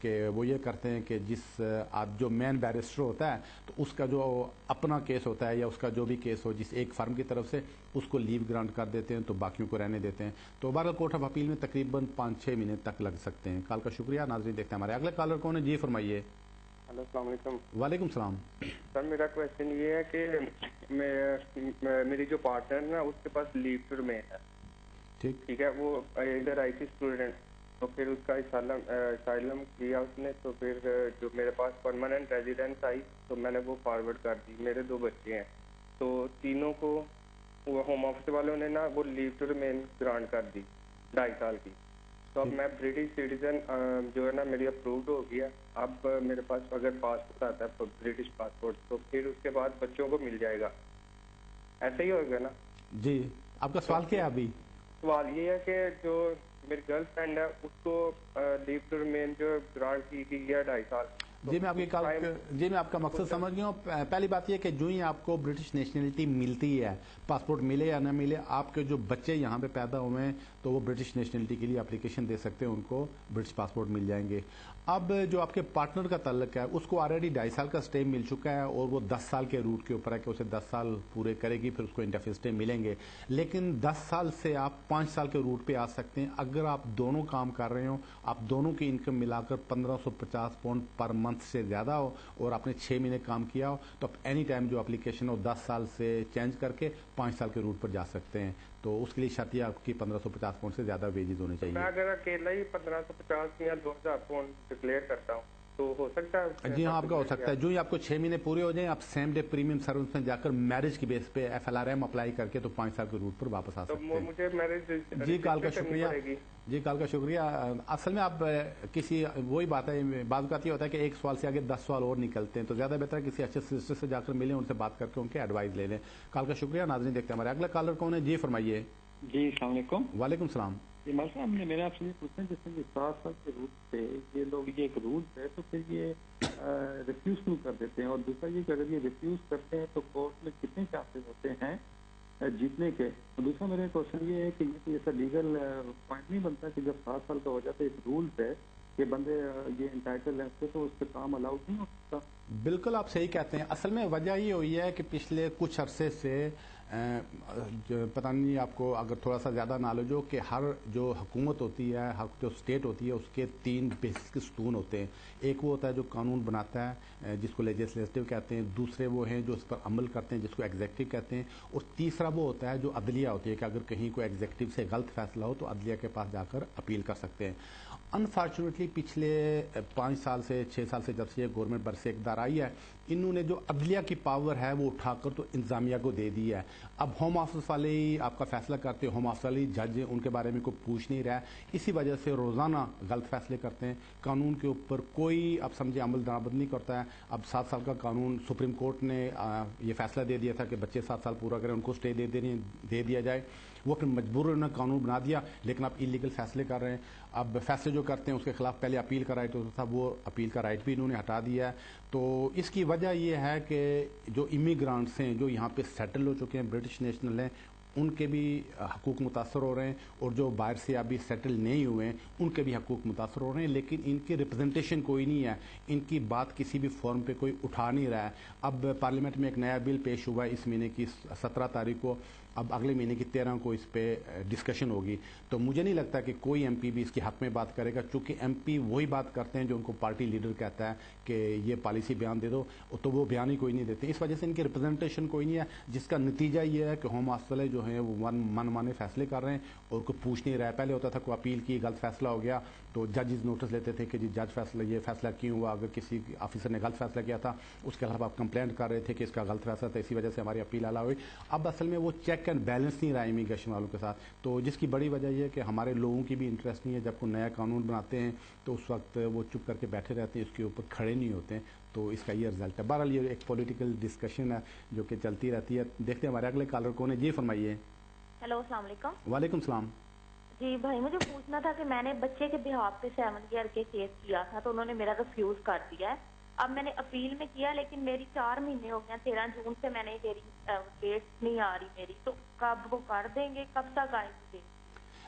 کہ وہ یہ کرتے ہیں کہ آپ جو مین بیرسٹر ہوتا ہے تو اس کا جو اپنا کیس ہوتا ہے یا اس کا جو بھی کیس ہو جس ایک فرم کی طرف سے اس کو لیو گرانٹ کر دیتے ہیں تو باقیوں کو رہنے دیتے ہیں. تو بہرحال کورٹ آف اپیل میں تقریباً 5-6 مہینے تک لگ سکتے ہیں. کال کا شکریہ. ناظرین دیکھتے ہیں ہمارے اگلے کالر کون ہے. جی فرمائیے. ہلو السلام علیکم. وعلیکم السلام. سر میرا کویشچن یہ ہے کہ میری جو پارٹنر ہے نا اس کے پاس لیو ٹو ریمین ہے. ٹھیک ہے. وہ ادھر آئی تھی اسٹوڈنٹ تو پھر اس کا اسائلم کیا اس نے تو پھر جو میرے پاس پرماننٹ ریزیڈنس آئی تو میں نے وہ فارورڈ کر دی. میرے 2 بچے ہیں تو تینوں کو وہ ہوم آفس والوں نے نا وہ لیو ٹو ریمین گرانٹ کر دی 2.5 سال کی. تو اب میں برٹش سٹیزن جو ہے نا میری اپرووڈ ہو گیا. اب میرے پاس اگر پاسپورٹ آتا ہے برٹش پاسپورٹ تو پھر اس کے بعد بچوں کو مل جائے گا. ایسا ہی ہوگا نا؟ جی آپ کا سوال کیا ہے ابھی؟ سوال یہ ہے کہ جو میری گرل فرینڈ ہے اس کو لیو ٹو ریمین جو گرانٹ کی گئی ہے 2.5 سال. جی میں آپ کا مقصد سمجھ گیا ہوں. پہلی بات یہ کہ جو ہی آپ کو برٹش نیشنلٹی ملتی ہے پاسپورٹ ملے یا نہ ملے آپ کے جو بچے یہاں پہ پیدا ہوئے ہیں تو وہ برٹش نیشنلٹی کے لیے اپلیکیشن دے سکتے ہیں. ان کو برٹش پاسپورٹ مل جائیں گے. اب جو آپ کے پارٹنر کا تعلق ہے اس کو آلریڈی 2.5 سال کا سٹے مل چکا ہے اور وہ 10 سال کے روٹ کے اوپر ہے کہ اسے 10 سال پورے کرے گی پھر اس کو انڈیفینڈ سٹے ملیں گے. لیکن 10 سال سے آپ 5 سال کے روٹ پہ آ سکتے ہیں اگر آپ دونوں کام کر رہے ہوں. آپ دونوں کی انکم ملا کر 1550 پاؤنڈ پر منتھ سے زیادہ ہو اور آپ نے 6 مہینے کام کیا ہو تو آپ اینی ٹائم جو اپلیکیشن ہو 10 سال سے چینج کر کے 5 سال کے روٹ پر جا سکتے ہیں. تو اس کے لیے شرط آپ کی 1550 پاؤنڈ سے زیادہ ویجز ہونے چاہیے. میں اگر اکیلا ہی 1550 یا 2000 پاؤنڈ ڈکلیئر کرتا ہوں تو ہو سکتا ہے؟ جی ہاں آپ کا ہو سکتا ہے. جو ہی آپ کو 6 مہینے پورے ہو جائیں آپ سیم ڈے پریمیم سروس میں جا کر میرج کی بیس پہ FLRM اپلائی کر کے تو 5 سال کے روٹ پر واپس آ سکتے ہیں. مجھے میرج جی کال کا شکریہ. جی کال کا شکریہ. اصل میں آپ کسی وہی بات ہے بعض اوقات یہ ہوتا ہے کہ ایک سوال سے آگے 10 سوال اور نکلتے ہیں تو زیادہ بہتر ہے کسی اچھے سسٹر سے جا کر ملیں ان سے بات کر کے ان کے ایڈوائز لے لیں. کال کا شکریہ. ناظرین دیکھتے ہیں ہمارے اگلا کالر کون ہے. جی فرمائیے. جی السلام علیکم. وعلیکم السلام. جی مال صاحب نے میرے آپ سے یہ پوچھنا جیسے کہ 7 سال کے روٹ پہ یہ لوگ یہ ایک رول ہے تو پھر یہ ریفیوز کیوں کر دیتے ہیں اور دوسرا یہ کہ اگر یہ ریفیوز کرتے ہیں تو کورٹ میں کتنے چانسز ہوتے ہیں جیتنے کے. دوسرا میرا کوشچن یہ ہے کہ یہ ایسا لیگل پوائنٹ نہیں بنتا کہ جب 7 سال کا ہو جاتا ہے ایک رول ہے کہ بندے یہ انٹائٹل ہیں تو اس پہ کام الاؤڈ نہیں ہو سکتا. بالکل آپ صحیح کہتے ہیں. اصل میں وجہ یہ ہوئی ہے کہ پچھلے کچھ عرصے سے پتہ نہیں آپ کو اگر تھوڑا سا زیادہ نالج ہو کہ ہر جو حکومت ہوتی ہے جو اسٹیٹ ہوتی ہے اس کے 3 بیسک ستون ہوتے ہیں. ایک وہ ہوتا ہے جو قانون بناتا ہے جس کو لیجسلیٹو کہتے ہیں. دوسرے وہ ہیں جو اس پر عمل کرتے ہیں جس کو ایگزیکٹو کہتے ہیں. اور تیسرا وہ ہوتا ہے جو عدلیہ ہوتی ہے کہ اگر کہیں کوئی ایگزیکٹو سے غلط فیصلہ ہو تو عدلیہ کے پاس جا کر اپیل کر سکتے ہیں. انفارچونیٹلی پچھلے 5 سال سے 6 سال سے جب سے یہ گورنمنٹ برسے اقتدار آئی ہے انہوں نے جو عدلیہ کی پاور ہے وہ اٹھا کر تو انتظامیہ کو دے دی ہے. اب ہوم آفس والے ہی آپ کا فیصلہ کرتے ہیں. ہوم آفس والے جج ہیں ان کے بارے میں کوئی پوچھ نہیں رہا ہے. اسی وجہ سے روزانہ غلط فیصلے کرتے ہیں. قانون کے اوپر کوئی اب سمجھے عمل درآمد نہیں کرتا ہے. اب 7 سال کا قانون سپریم کورٹ نے یہ فیصلہ دے دیا تھا کہ بچے 7 سال پورا کریں ان کو اسٹے دے دیا جائے. وہ پھر مجبور انہوں نے قانون بنا دیا لیکن آپ انلیگل فیصلے کر رہے ہیں. اب فیصلے جو کرتے ہیں اس کے خلاف پہلے اپیل کا رائٹ ہوتا تھا وہ اپیل کا رائٹ بھی انہوں نے ہٹا دیا ہے. تو اس کی وجہ یہ ہے کہ جو امیگرانٹس ہیں جو یہاں پہ سیٹل ہو چکے ہیں برٹش نیشنل ہیں ان کے بھی حقوق متاثر ہو رہے ہیں اور جو باہر سے ابھی سیٹل نہیں ہوئے ہیں ان کے بھی حقوق متاثر ہو رہے ہیں. لیکن ان کی ریپرزنٹیشن کوئی نہیں ہے. ان کی بات کسی بھی فورم پہ کوئی اٹھا نہیں رہا ہے. اب پارلیمنٹ میں ایک نیا بل پیش ہوا ہے اس مہینے کی 17 تاریخ کو. اب اگلے مہینے کی 13 کو اس پہ ڈسکشن ہوگی. تو مجھے نہیں لگتا کہ کوئی ایم پی بھی اس کے حق میں بات کرے گا چونکہ ایم پی وہی بات کرتے ہیں جو ان کو پارٹی لیڈر کہتا ہے کہ یہ پالیسی بیان دے دو تو وہ بیان ہی کوئی نہیں دیتے. اس وجہ سے ان کی ریپرزنٹیشن کوئی نہیں ہے جس کا نتیجہ یہ ہے کہ ہوم آفس والے جو ہیں وہ من مانے فیصلے کر رہے ہیں اور کوئی پوچھ نہیں رہا ہے. پہلے ہوتا تھا کوئی اپیل کی غلط فیصلہ ہو گیا تو ججز نوٹس لیتے تھے کہ جی جج فیصلہ یہ فیصلہ کیوں ہوا. اگر کسی آفیسر نے غلط فیصلہ کیا تھا اس کے خلاف آپ کمپلینٹ کر رہے تھے کہ اس کا غلط فیصلہ تھا اسی وجہ سے ہماری اپیل اعلیٰ ہوئی. اب اصل میں وہ چیک اینڈ بیلنس نہیں رہا امیگریشن والوں کے ساتھ. تو جس کی بڑی وجہ یہ ہے کہ ہمارے لوگوں کی بھی انٹرسٹ نہیں ہے. جب کوئی نیا قانون بناتے ہیں تو اس وقت وہ چپ کر کے بیٹھے رہتے ہیں اس کے اوپر کھڑے نہیں ہوتے ہیں. تو اس کا یہ رزلٹ ہے. بہرحال یہ ایک پولیٹیکل ڈسکشن ہے جو کہ چلتی رہتی ہے. دیکھتے ہیں ہمارے اگلے کالر کون ہے. جی فرمائیے. ہیلو السلام علیکم. وعلیکم السلام. جی بھائی مجھے پوچھنا تھا کہ میں نے بچے کے بہاف پہ 7 ایئر کے کیس کیا تھا تو انہوں نے میرا ریفیوز کر دیا ہے. اب میں نے اپیل میں کیا لیکن میری 4 مہینے ہو گئے. 13 جون سے میں نے ڈیٹ نہیں آ رہی میری. تو کب وہ کر دیں گے, کب تک آئے گی؟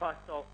1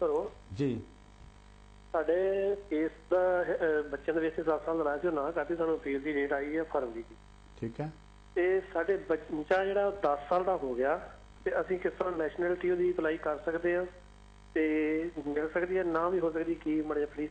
ਤੁਹਾਨੂੰ। ਜੀ ਸਾਡੇ ਕੇਸ ਦਾ ਬੱਚਿਆਂ ਦੇ ਵਿੱਚ 7 ਸਾਲ ਦਾ ਲਾਇਆ ਸੀ, ਉਹ ਨਾ ਕਰਤੀ, ਸਾਨੂੰ ਅਪੀਲ ਦੀ ਡੇਟ ਆਈ ਹੈ ਫਰਵਰੀ ਦੀ। ਠੀਕ ਹੈ। ਤੇ ਸਾਡੇ ਬੱਚਾ ਜਿਹੜਾ 10 ਸਾਲ ਦਾ ਹੋ ਗਿਆ, ਤੇ ਅਸੀਂ ਕਿਸ ਤਰ੍ਹਾਂ ਨੈਸ਼ਨੈਲਿਟੀ ਉਹਦੀ ਅਪਲਾਈ ਕਰ ਸਕਦੇ ਹਾਂ ਤੇ ਮਿਲ ਸਕਦੀ ਹੈ, ਨਾ ਵੀ ਹੋ ਸਕਦੀ, ਕੀ ਮੜਿਆ ਪਲੀਜ਼।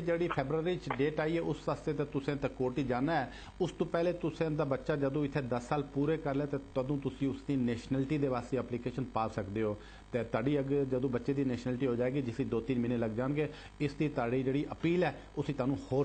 ਜਿਹੜੀ ਫੈਬਰਵਰੀ ਚ ਡੇਟ ਆਈ ਹੈ ਉਸ ਵਾਸਤੇ ਤਾਂ ਤੁਸੀਂ ਤਾਂ ਕੋਰਟ ਹੀ ਜਾਣਾ ਹੈ। ਉਸ ਤੋਂ ਪਹਿਲੇ ਤੁਸੀਂ ਦਾ ਬੱਚਾ ਜਦੋਂ ਇੱਥੇ 10 ਸਾਲ ਪੂਰੇ ਕਰ ਲੈ ਤੇ ਤਦੋਂ ਤੁਸੀਂ ਉਸ ਦੀ ਨੈਸ਼ਨੈਲਿਟੀ ਦੇ ਵਾਸਤੇ ਐਪਲੀਕੇਸ਼ਨ ਪਾ ਸਕਦੇ ਹੋ। ਤੇ ਤੁਹਾਡੀ ਅੱਗੇ ਜਦੋਂ ਬੱਚੇ ਦੀ ਨੈਸ਼ਨੈਲਿਟੀ ਹੋ ਜਾਏਗੀ, ਜਿਸ 2-3 ਮਹੀਨੇ ਲੱਗ ਜਾਣਗੇ, ਇਸ ਦੀ ਤੁਹਾਡੀ ਜਿਹੜੀ ਅਪੀਲ ਹੈ ਉਸ ਦੀ ਤੁਹਾਨੂੰ ਹੋਰ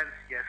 NCS,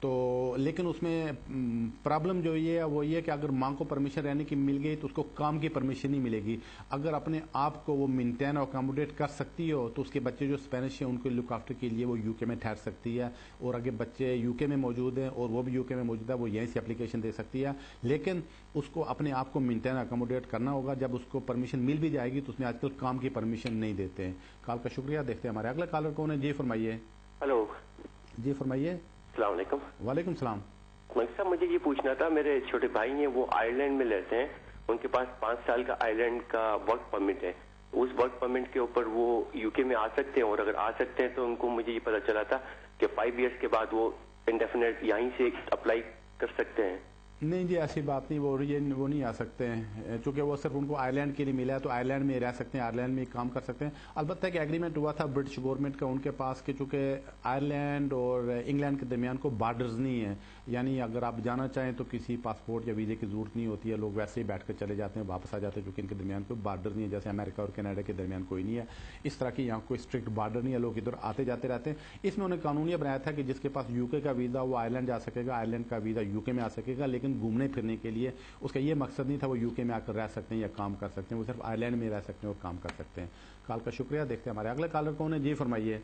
تو لیکن اس میں پرابلم جو یہ ہے وہ یہ کہ اگر ماں کو پرمیشن رہنے کی مل گئی تو اس کو کام کی پرمیشن نہیں ملے گی. اگر اپنے آپ کو وہ مینٹین اور اکاموڈیٹ کر سکتی ہو تو اس کے بچے جو اسپینش ہیں ان کو لک آفٹر کے لیے وہ یو کے میں ٹھہر سکتی ہے, اور اگر بچے یو کے میں موجود ہیں اور وہ بھی یو کے میں موجود ہے وہ یہیں سے اپلیکیشن دے سکتی ہے. لیکن اس کو اپنے آپ کو مینٹین اکاموڈیٹ کرنا ہوگا. جب اس کو پرمیشن مل بھی جائے گی تو اس میں آج کل کام کی پرمیشن نہیں دیتے ہیں. کال کا شکریہ. دیکھتے ہیں ہمارے اگلا کالر کون ہے. جی فرمائیے. ہلو جی فرمائیے. السلام علیکم. وعلیکم السلام. ملک صاحب مجھے یہ پوچھنا تھا, میرے چھوٹے بھائی ہیں وہ آئرلینڈ میں رہتے ہیں, ان کے پاس 5 سال کا آئرلینڈ کا ورک پرمٹ ہے. اس ورک پرمٹ کے اوپر وہ یو کے میں آ سکتے ہیں, اور اگر آ سکتے ہیں تو ان کو مجھے یہ پتا چلا تھا کہ 5 ایئرس کے بعد وہ انڈیفینٹ یہیں سے اپلائی کر سکتے ہیں. نہیں جی ایسی بات نہیں, وہ نہیں آ سکتے ہیں چونکہ وہ صرف ان کو آئرلینڈ کے لیے ملا ہے تو آئرلینڈ میں رہ سکتے ہیں, آئرلینڈ میں کام کر سکتے ہیں. البتہ کہ ایگریمنٹ ہوا تھا برٹش گورنمنٹ کا ان کے پاس کہ چونکہ آئرلینڈ اور انگلینڈ کے درمیان کو بارڈرز نہیں ہیں, یعنی اگر آپ جانا چاہیں تو کسی پاسپورٹ یا ویزے کی ضرورت نہیں ہوتی ہے, لوگ ویسے ہی بیٹھ کر چلے جاتے ہیں واپس آ جاتے ہیں چونکہ ان کے درمیان کوئی بارڈر نہیں ہے, جیسے امریکہ اور کینیڈا کے درمیان کوئی نہیں ہے. اس طرح کی یہاں کوئی اسٹرکٹ بارڈر نہیں ہے, لوگ ادھر آتے جاتے رہتے ہیں. اس میں انہیں قانون یہ بنایا تھا کہ جس کے پاس یو کے کا ویزا وہ آئرلینڈ جا سکے گا, آئرلینڈ کا ویزا یو کے میں آ سکے گا, لیکن گھومنے پھرنے کے لیے اس کا یہ مقصد نہیں تھا وہ یو کے میں آ کر رہ سکتے ہیں یا کام کر سکتے ہیں, وہ صرف آئرلینڈ میں رہ سکتے ہیں اور کام کر سکتے ہیں. کال کا شکریہ. دیکھتے ہیں ہمارے اگلے کالر کون ہے. جی فرمائیے.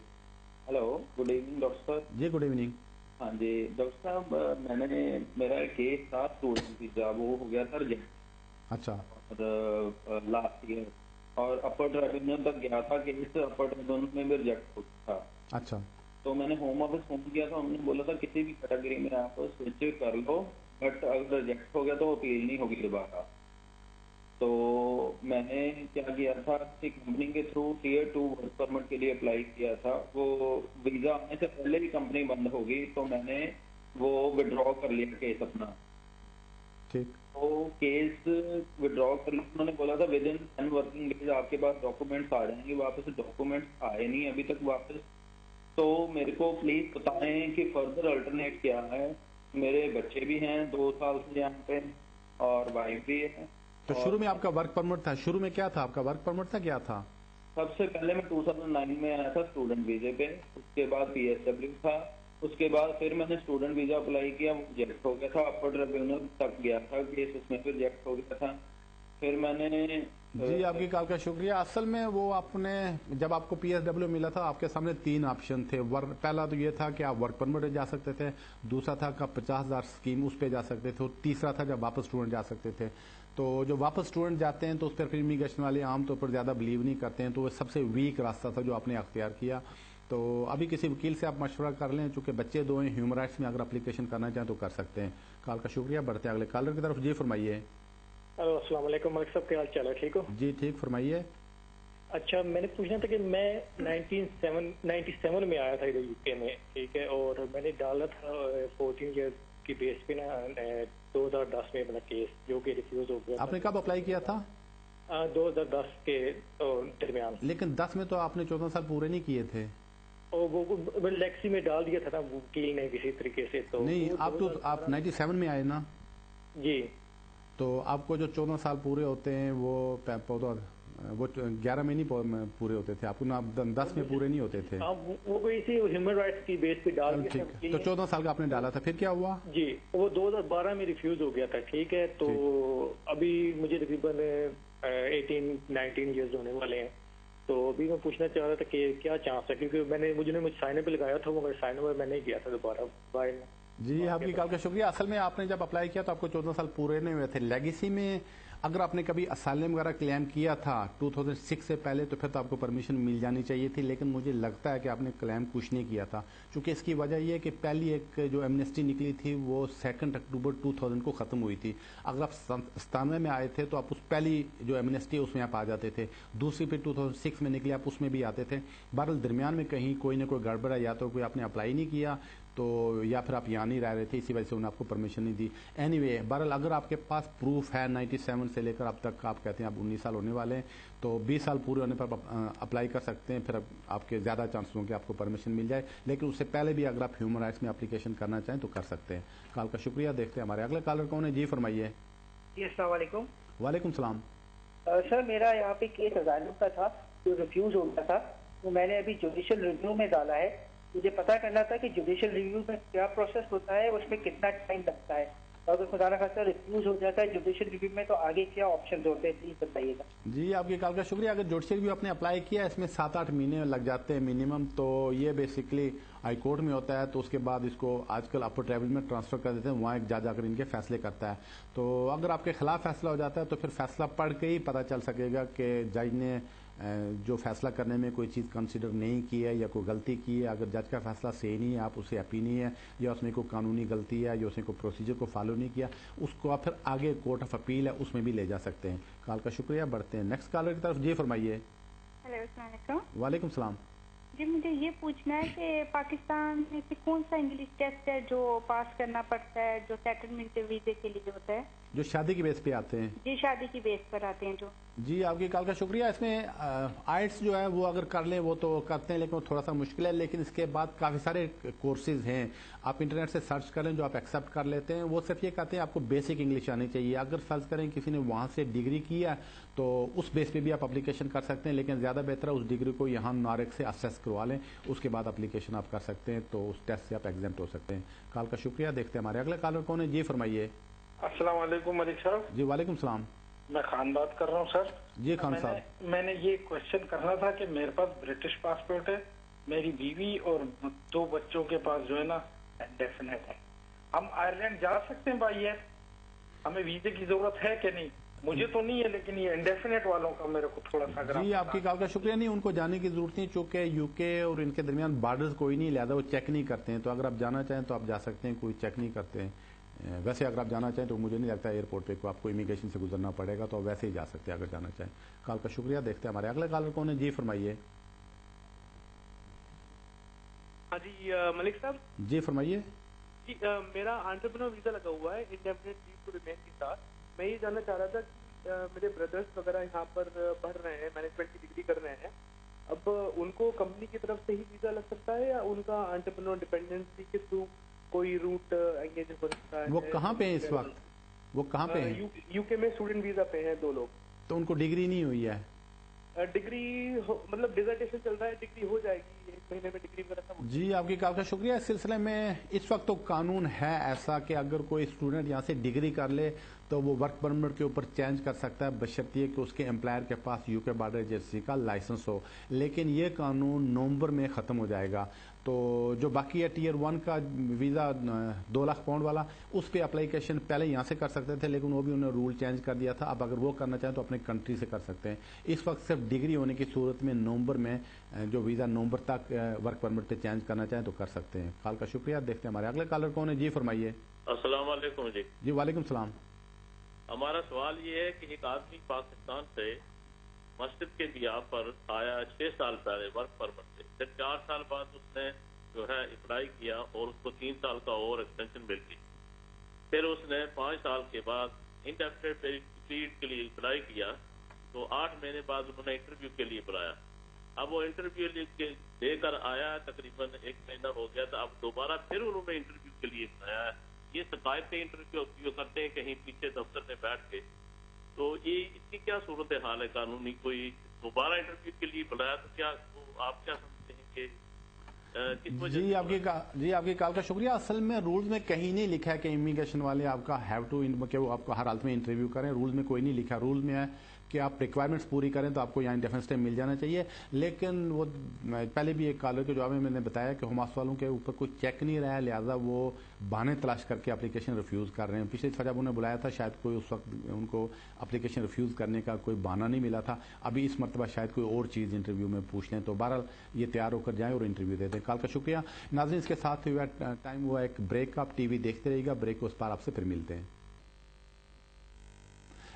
ہلو گڈ ایوننگ ڈاکٹر صاحب. جی گڈ ایوننگ. ہاں جی ڈاکٹر صاحب میں نے میرا کیس تھا اسٹوڈنٹ ویزا وہ ہو گیا تھا ریجیکٹ. اچھا. اور لاسٹ ایئر اور اپر ٹرائبونل تک گیا تھا کہ اس اپر ٹرائبونل میں بھی ریجیکٹ ہو تھا. اچھا. تو میں نے ہوم آفس فون کیا تھا, انہوں نے بولا تھا کسی بھی کیٹیگری میں آپ سوئچ کر لو, بٹ اگر ریجیکٹ ہو گیا تو اپیل نہیں ہوگی دوبارہ. تو میں نے کیا کیا تھا کسی کمپنی کے تھرو ٹیئر 2 ورک پرمٹ کے لیے اپلائی کیا تھا. وہ ویزا آنے سے پہلے ہی کمپنی بند ہوگی تو میں نے وہ ودرا کر لیا کیس اپنا. ٹھیک. تو کیس ودرا کر لیا, انہوں نے بولا تھا ود ان 10 ورکنگ ڈیز آپ کے پاس ڈاکومنٹس آ جائیں گے واپس. ڈاکومنٹس آئے نہیں ابھی تک واپس. تو میرے کو پلیز بتائیں کہ فردر الٹرنیٹ کیا ہے. میرے بچے بھی ہیں 2 سال سے یہاں پہ اور وائف بھی ہے. تو شروع میں آپ کا ورک پرمٹ تھا, شروع میں کیا تھا آپ کا ورک پرمٹ تھا, کیا تھا؟ سب سے پہلے میں 2009 میں آیا تھا اسٹوڈنٹ ویزے پہ, اس کے بعد پی ایس ڈبلیو تھا, اس کے بعد پھر میں نے اسٹوڈنٹ ویزا اپلائی کیا, وہ ریجیکٹ ہو گیا تھا. اپر ٹرائبونل تک گیا تھا کیس, اس میں پھر ریجیکٹ ہو گیا تھا. پھر میں نے جی آپ کی کال کا شکریہ. اصل میں وہ آپ نے جب آپ کو پی ایس ڈبلیو ملا تھا آپ کے سامنے 3 آپشن تھے. پہلا تو یہ تھا کہ آپ ورک پرمٹ جا سکتے تھے, دوسرا تھا کہ 50,000 اسکیم اس پہ جا سکتے تھے, اور تیسرا تھا جب واپس اسٹوڈنٹ جا سکتے تھے. تو جو واپس اسٹوڈنٹ جاتے ہیں تو اس پر پھر امیگریشن والے عام طور پر زیادہ بلیو نہیں کرتے ہیں, تو وہ سب سے ویک راستہ تھا جو آپ نے اختیار کیا. تو ابھی کسی وکیل سے آپ مشورہ کر لیں, چونکہ بچے 2 ہیں, ہیومن رائٹس میں اگر اپلیکیشن کرنا چاہیں تو کر سکتے ہیں. کال کا شکریہ. بڑھتے ہیں اگلے کالر کی طرف. جی فرمائیے. السلام علیکم ملک صاحب, کیا حال چال ہے, ٹھیک ہو؟ جی ٹھیک, فرمائیے. اچھا میں نے پوچھنا تھا کہ میں 97 میں آیا تھا ادھر یو کے میں, ٹھیک ہے, اور میں نے ڈالا تھا 14 ایئر کی بیس پہ نا 2010 میں اپنا کیس جو کہ ریفیوز ہو گیا. آپ نے کب اپلائی کیا تھا؟ 2010 کے درمیان. لیکن 10 میں تو آپ نے 14 سال پورے نہیں کیے تھے. وہ لیکسی میں ڈال دیا تھا نا وکیل نے کسی طریقے سے. تو نہیں آپ 97 میں آئے نا. جی. تو آپ کو جو 14 سال پورے ہوتے ہیں وہ 11 میں نہیں پورے ہوتے تھے آپ کو, 10 میں پورے نہیں ہوتے تھے. وہ کوئی اسی ہیومن رائٹس کی بیس پہ ڈال دیا. تو 14 سال کا آپ نے ڈالا تھا, پھر کیا ہوا؟ جی وہ 2012 میں ریفیوز ہو گیا تھا, ٹھیک ہے. تو ابھی مجھے تقریباً 18-19 ایئرز ہونے والے ہیں. تو ابھی میں پوچھنا چاہ رہا تھا کہ کیا چانس ہے, کیونکہ مجھے سائن پہ لگایا تھا, وہ سائن میں نہیں کیا تھا دوبارہ باہر میں. جی آپ کی کال کا شکریہ. اصل میں آپ نے جب اپلائی کیا تو آپ کو 14 سال پورے نہیں ہوئے تھے. لیگیسی میں اگر آپ نے کبھی اسائلم وغیرہ کلیم کیا تھا 2006 سے پہلے تو پھر تو آپ کو پرمیشن مل جانی چاہیے تھی, لیکن مجھے لگتا ہے کہ آپ نے کلیم کچھ نہیں کیا تھا, چونکہ اس کی وجہ یہ ہے کہ پہلی ایک جو ایمنسٹی نکلی تھی وہ 2 اکتوبر 2000 کو ختم ہوئی تھی. اگر آپ 97 میں آئے تھے تو آپ اس پہلی جو ایمنسٹی اس میں آپ آ جاتے تھے, دوسری پھر 2006 میں نکلی آپ اس میں بھی آتے تھے. بہرحال درمیان میں کہیں کوئی نہ کوئی گڑبڑ ہے, یا تو کوئی آپ نے اپلائی نہیں کیا تو یا پھر آپ یہاں نہیں رہ رہے تھے, اسی وجہ سے انہوں نے آپ کو پرمیشن نہیں دی. اینی وے بہرحال اگر آپ کے پاس پروف ہے 97 سے لے کر اب تک آپ کہتے ہیں آپ 19 سال ہونے والے ہیں, تو 20 سال پورے ہونے پر اپلائی کر سکتے ہیں. پھر آپ کے زیادہ چانس ہوں کہ آپ کو پرمیشن مل جائے, لیکن اس سے پہلے بھی اگر آپ ہیومن رائٹس میں اپلیکیشن کرنا چاہیں تو کر سکتے ہیں. کال کا شکریہ. دیکھتے ہیں ہمارے اگلے کالر کون ہے. جی فرمائیے. جی السلام علیکم. وعلیکم السلام. سر میرا یہاں پہ کیس اسائلم کا تھا جو ریفیوز ہو گیا تھا, تو میں نے ابھی جوڈیشل ریویو میں ڈالا ہے مجھے پتا کرنا تھا کہ جوڈیشل ریویو میں کیا پروسیس ہوتا ہے, اس میں کتنا ٹائم لگتا ہے, اگر خدا نہ خاصہ ریفیوز ہو جاتا ہے جوڈیشل ریویو میں تو آگے کیا آپشن ہوتے ہیں, پلیز بتائیے گا. جی آپ کی کال کا شکریہ. اگر جوڈیشل ریویو آپ نے اپلائی کیا اس میں 7-8 مہینے لگ جاتے ہیں منیمم, تو یہ بیسکلی ہائی کورٹ میں ہوتا ہے, تو اس کے بعد اس کو آج کل اپر ٹریبل میں ٹرانسفر کر دیتے ہیں, وہاں ایک جج آ کر ان کے فیصلے کرتا ہے. تو اگر آپ کے خلاف فیصلہ ہو جاتا ہے تو پھر فیصلہ پڑھ کے ہی پتہ چل سکے گا کہ جج نے جو فیصلہ کرنے میں کوئی چیز کنسیڈر نہیں کی ہے یا کوئی غلطی کی ہے. اگر جج کا فیصلہ صحیح نہیں ہے, آپ اسے ہیپی نہیں ہے, یا اس میں کوئی قانونی غلطی ہے, یا اس نے کوئی پروسیجر کو فالو نہیں کیا, اس کو آپ پھر آگے کورٹ آف اپیل ہے اس میں بھی لے جا سکتے ہیں. کال کا شکریہ. بڑھتے ہیں نیکسٹ کالر کی طرف. جی فرمائیے. ہیلو السلام علیکم. وعلیکم السلام. جی مجھے یہ پوچھنا ہے کہ پاکستان میں سے کون سا انگلش ٹیسٹ ہے جو پاس کرنا پڑتا ہے جو سیٹلمنٹ ویزے کے لیے ہوتا ہے, جو شادی کی بیس پہ آتے ہیں؟ جی شادی کی بیس پر آتے ہیں جو. جی آپ کی کال کا شکریہ. اس میں آئٹس جو ہے وہ اگر کر لیں وہ تو کرتے ہیں, لیکن وہ تھوڑا سا مشکل ہے. لیکن اس کے بعد کافی سارے کورسز ہیں, آپ انٹرنیٹ سے سرچ کر لیں جو آپ ایکسیپٹ کر لیتے ہیں. وہ صرف یہ کہتے ہیں آپ کو بیسک انگلش آنی چاہیے. اگر فرض کریں کسی نے وہاں سے ڈگری کیا تو اس بیس پہ بھی آپ اپلیکیشن کر سکتے ہیں, لیکن زیادہ بہتر ہے اس ڈگری کو یہاں نارک سے اسیس کروا لیں, اس کے بعد اپلیکیشن آپ کر سکتے ہیں, تو اس ٹیسٹ سے آپ ایگزمپٹ ہو سکتے ہیں. کال کا شکریہ. دیکھتے ہیں ہمارے اگلے کالر کون ہے. جی فرمائیے. السلام علیکم ملک صاحب. جی وعلیکم السلام. میں خان بات کر رہا ہوں سر. جی خان صاحب. میں نے یہ کوشچن کرنا تھا کہ میرے پاس برٹش پاسپورٹ ہے, میری بیوی اور 2 بچوں کے پاس جو ہے نا انڈیفینٹ ہے. ہم آئرلینڈ جا سکتے ہیں بائی ایئر؟ ہمیں ویزے کی ضرورت ہے کہ نہیں؟ مجھے تو نہیں ہے, لیکن یہ انڈیفینٹ والوں کا میرے کو تھوڑا سا. جی آپ کی کال کا شکریہ. نہیں, ان کو جانے کی ضرورت نہیں, چونکہ یو کے اور ان کے درمیان بارڈرز کوئی نہیں, لہٰذا وہ چیک نہیں کرتے ہیں. تو اگر آپ جانا چاہیں تو آپ جا سکتے ہیں, کوئی چیک نہیں کرتے ہیں. ویسے اگر آپ جانا چاہیں تو مجھے نہیں لگتا ایئرپورٹ پہ کو آپ کو امیگریشن سے گزرنا پڑے گا, تو ویسے ہی جا سکتے ہیں اگر جانا چاہیں. کال کا شکریہ. دیکھتے ہیں ہمارے اگلے کالر کون ہے. جی فرمائیے. ہاں جی ملک صاحب. جی فرمائیے. جی میرا انٹرپرینور ویزا لگا ہوا ہے انڈیفینٹ لیو ٹو ریمین کے ساتھ. میں یہ جاننا چاہ رہا تھا کہ میرے بردرس وغیرہ یہاں پر پڑھ رہے ہیں, مینجمنٹ کی ڈگری کر رہے ہیں, اب ان کو کمپنی کی طرف سے ہی ویزا لگ سکتا ہے یا ان کا انٹرپرینور ڈیپینڈنسی کے تھرو کوئی روٹ انگیج ہو سکتا ہے؟ وہ کہاں پہ ہیں اس وقت؟ وہ کہاں پہ ہیں؟ یو کے میں اسٹوڈنٹ ویزا پہ ہیں 2 لوگ. تو ان کو ڈگری نہیں ہوئی ہے؟ ڈگری مطلب ڈیزرٹیشن چل رہا ہے, ڈگری ہو جائے گی 1 مہینے میں ڈگری وغیرہ سب. جی آپ کی کال کا شکریہ. اس سلسلے میں اس وقت تو قانون ہے ایسا کہ اگر کوئی اسٹوڈنٹ یہاں سے ڈگری کر لے تو وہ ورک پرمٹ کے اوپر چینج کر سکتا ہے, بشرطیے کہ اس کے امپلائر کے پاس یو کے بارڈر ایجنسی کا لائسنس ہو. لیکن یہ قانون نومبر میں ختم ہو جائے گا. تو جو باقی ہے ٹیئر 1 کا ویزا 2 لاکھ پاؤنڈ والا, اس پہ اپلیکیشن پہلے یہاں سے کر سکتے تھے, لیکن وہ بھی انہوں نے رول چینج کر دیا تھا. اب اگر وہ کرنا چاہیں تو اپنے کنٹری سے کر سکتے ہیں. اس وقت صرف ڈگری ہونے کی صورت میں نومبر میں جو ویزا نومبر تک ورک پرمٹ پہ چینج کرنا چاہیں تو کر سکتے ہیں. کال کا شکریہ. دیکھتے ہیں ہمارے اگلے کالر کون ہے. جی فرمائیے. السلام علیکم. جی جی وعلیکم السلام. ہمارا سوال یہ ہے کہ ایک آدمی پاکستان سے مسجد کے بیا پر آیا 6 سال پہلے ورک پرمٹ سے, پھر 4 سال بعد اس نے جو ہے اپلائی کیا اور اس کو 3 سال کا اور ایکسٹینشن مل گئی. پھر اس نے 5 سال کے بعد انڈیفینٹ پیریڈ کے لیے اپلائی کیا, تو 8 مہینے بعد انہوں نے انٹرویو کے لیے بلایا. اب وہ انٹرویو دے کر آیا, تقریباً 1 مہینہ ہو گیا تھا. اب دوبارہ پھر انہوں نے انٹرویو کے لیے بلایا ہے. یہ سفارتی انٹرویو کرتے ہیں کہیں پیچھے دفتر میں بیٹھ کے, تو یہ اس کی کیا صورت حال ہے قانونی؟ کوئی دوبارہ انٹرویو کے لیے بلایا تو کیا آپ کیا سمجھتے ہیں کہ کس وجہ؟ جی آپ کی کال کا شکریہ. اصل میں رولز میں کہیں نہیں لکھا ہے کہ امیگریشن والے آپ کا ہیو ٹو کہ وہ آپ کو ہر حالت میں انٹرویو کریں. رولز میں کوئی نہیں لکھا. رولز میں ہے کہ آپ ریکوائرمنٹس پوری کریں تو آپ کو یہاں انڈیفینٹ اسٹے مل جانا چاہیے. لیکن وہ پہلے بھی ایک کالر کے جواب میں نے بتایا کہ حماس والوں کے اوپر کوئی چیک نہیں رہا ہے, لہٰذا وہ بہانے تلاش کر کے اپلیکیشن ریفیوز کر رہے ہیں. پچھلے دفعہ جب انہیں بلایا تھا شاید کوئی اس وقت ان کو اپلیکیشن ریفیوز کرنے کا کوئی بہانہ نہیں ملا تھا. ابھی اس مرتبہ شاید کوئی اور چیز انٹرویو میں پوچھ لیں. تو بہرحال یہ تیار ہو کر جائیں اور انٹرویو دے دیں. کال کا شکریہ. ناظرین اس کے ساتھ ٹائم ہوا ایک بریک کا. آپ ٹی وی دیکھتے رہیے گا, بریک کے اس پر آپ سے پھر ملتے ہیں.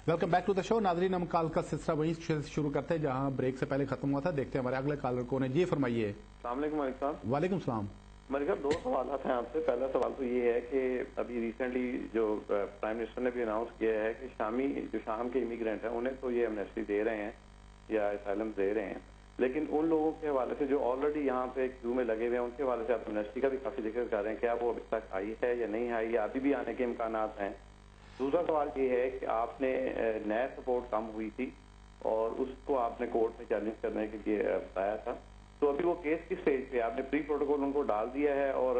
ویلکم بیک ٹو دا شو. ناظرین ہم کال کا سلسلہ وہیں شروع کرتے ہیں جہاں بریک سے پہلے ختم ہوا تھا. دیکھتے ہیں ہمارے اگلے کالر کون ہے. جی فرمائیے. السلام علیکم ملک صاحب. وعلیکم السلام. ملک صاحب 2 سوالات ہیں آپ سے. پہلا سوال تو یہ ہے کہ ابھی ریسنٹلی جو پرائم منسٹر نے بھی اناؤنس کیا ہے کہ شام کے امیگرینٹ ہیں انہیں تو یہ ایمنیسٹی دے رہے ہیں یا اسائلم دے رہے ہیں, لیکن ان لوگوں کے حوالے سے جو آلریڈی یہاں پہ کیو میں لگے ہوئے ہیں ان کے حوالے سے آپ ایمنیسٹی کا بھی کافی ذکر کر رہے ہیں. کیا وہ ابھی تک آئی ہے یا نہیں آئی, یا ابھی بھی آنے کے امکانات ہیں؟ دوسرا سوال یہ ہے کہ آپ نے نیب سپورٹ کم ہوئی تھی اور اس کو آپ نے کورٹ میں چیلنج کرنے کے لیے بتایا تھا, تو ابھی وہ کیس کس اسٹیج پہ؟ آپ نے پری پروٹوکول ان کو ڈال دیا ہے اور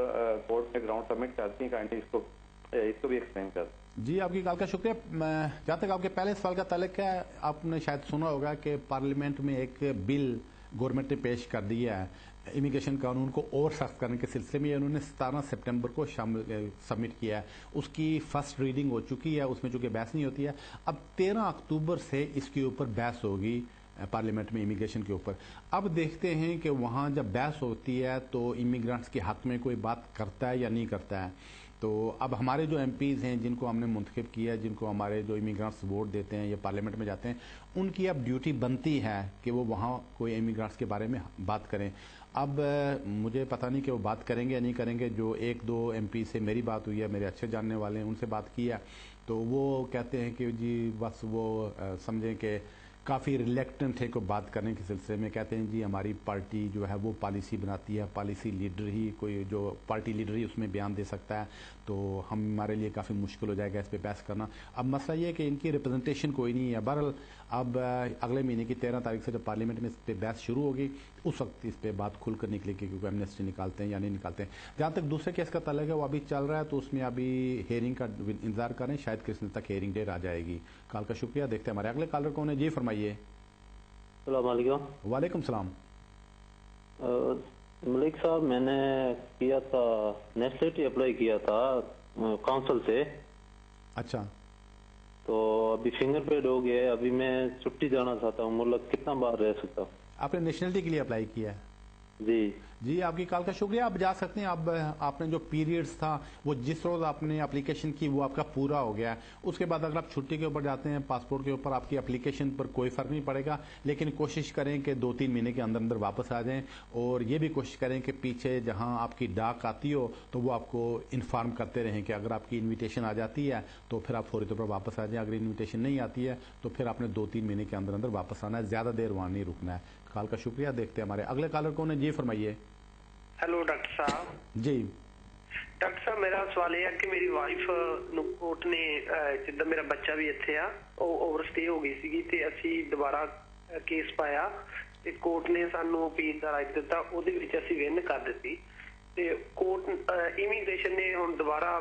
کورٹ میں گراؤنڈ سبمٹ کرتی ہیں؟ کائنڈلی اس کو بھی ایکسپلین کر. جی آپ کی کال کا شکریہ. جہاں تک آپ کے پہلے سوال کا تعلق ہے، آپ نے شاید سنا ہوگا کہ پارلیمنٹ میں ایک بل گورنمنٹ نے پیش کر دیا ہے امیگریشن قانون کو اور سخت کرنے کے سلسلے میں. انہوں نے 17 سپٹمبر کو سبمٹ کیا ہے. اس کی فرسٹ ریڈنگ ہو چکی ہے، اس میں چونکہ بحث نہیں ہوتی ہے. اب 13 اکتوبر سے اس کے اوپر بحث ہوگی پارلیمنٹ میں امیگریشن کے اوپر. اب دیکھتے ہیں کہ وہاں جب بحث ہوتی ہے تو امیگرینٹس کے حق میں کوئی بات کرتا ہے یا نہیں کرتا ہے. تو اب ہمارے جو ایم پیز ہیں جن کو ہم نے منتخب کیا ہے، جن کو ہمارے جو امیگرینٹس ووٹ دیتے ہیں یا پارلیمنٹ میں جاتے ہیں، ان کی اب ڈیوٹی بنتی ہے کہ وہ وہاں کوئی امیگرینٹس کے بارے میں بات کریں. اب مجھے پتہ نہیں کہ وہ بات کریں گے یا نہیں کریں گے. جو ایک دو ایم پی سے میری بات ہوئی ہے، میرے اچھے جاننے والے ہیں، ان سے بات کی ہے، تو وہ کہتے ہیں کہ جی بس وہ سمجھیں کہ کافی ریلیکٹنٹ ہے کو بات کرنے کے سلسلے میں. کہتے ہیں جی ہماری پارٹی جو ہے وہ پالیسی بناتی ہے، پالیسی لیڈر ہی کوئی جو پارٹی لیڈر ہی اس میں بیان دے سکتا ہے، تو ہمارے لیے کافی مشکل ہو جائے گا اس پہ بحث کرنا. اب مسئلہ یہ ہے کہ ان کی ریپرزنٹیشن کوئی نہیں ہے. بہرحال اب اگلے مہینے کی 13 تاریخ سے جب پارلیمنٹ میں اس پہ بحث شروع ہوگی اس وقت اس پہ بات کھل کر نکلے گی کیونکہ ایمنسٹی نکالتے ہیں یا نہیں نکالتے ہیں. جہاں تک دوسرے کیس کا تعلق ہے وہ ابھی چل رہا ہے، تو اس میں ابھی ہیئرنگ کا انتظار کریں. شاید کرسمس تک ہیئرنگ ڈیٹ آ جائے گی. کال کا شکریہ. دیکھتے ہیں ہمارے اگلے کالر کون ہے. جی فرمائیے. السلام علیکم. وعلیکم السلام. ملک صاحب، میں نے کیا تھا نیشنلٹی اپلائی کیا تھا کونسل سے. اچھا. تو ابھی فنگر پرنٹ ہو گیا ہے. ابھی میں چھٹی جانا چاہتا ہوں. ملک کتنا بار رہ سکتا ہوں؟ آپ نے نیشنلٹی کے لیے اپلائی کیا ہے؟ جی آپ کی کال کا شکریہ. آپ جا سکتے ہیں. اب آپ نے جو پیریڈز تھا وہ جس روز آپ نے اپلیکیشن کی وہ آپ کا پورا ہو گیا ہے. اس کے بعد اگر آپ چھٹی کے اوپر جاتے ہیں پاسپورٹ کے اوپر آپ کی اپلیکیشن پر کوئی فرق نہیں پڑے گا. لیکن کوشش کریں کہ 2-3 مہینے کے اندر اندر واپس آ جائیں، اور یہ بھی کوشش کریں کہ پیچھے جہاں آپ کی ڈاک آتی ہو تو وہ آپ کو انفارم کرتے رہیں کہ اگر آپ کی انویٹیشن آ جاتی ہے تو پھر آپ فوری طور پر واپس آ جائیں. اگر انویٹیشن نہیں آتی ہے تو پھر آپ نے 2-3 مہینے کے اندر اندر واپس آنا ہے. زیادہ دیر وہاں نہیں رکنا ہے. کال کا شکریہ. دیکھتے ہیں ہمارے اگلے کالر کون ہے. جی فرمائیے. ہیلو ڈاکٹر صاحب. جی ڈاکٹر صاحب میرا سوال یہ ہے کہ میری وائف ਨੂੰ ਕੋਰਟ ਨੇ ਜਿੱਦਾਂ ਮੇਰਾ ਬੱਚਾ ਵੀ ਇੱਥੇ ਆ ਉਹ ਓਵਰਸਟੇ ਹੋ ਗਈ ਸੀਗੀ ਤੇ ਅਸੀਂ ਦੁਬਾਰਾ ਕੇਸ ਪਾਇਆ ਤੇ ਕੋਰਟ ਨੇ ਸਾਨੂੰ ਅਪੀਲ ਦਾ ਰਾਈਟ ਦਿੱਤਾ. ਉਹਦੇ ਵਿੱਚ ਅਸੀਂ ਵਿਨ ਕਰ ਦਿੱਤੀ ਤੇ ਕੋਰਟ ਇਮੀਗ੍ਰੇਸ਼ਨ ਨੇ ਹੁਣ ਦੁਬਾਰਾ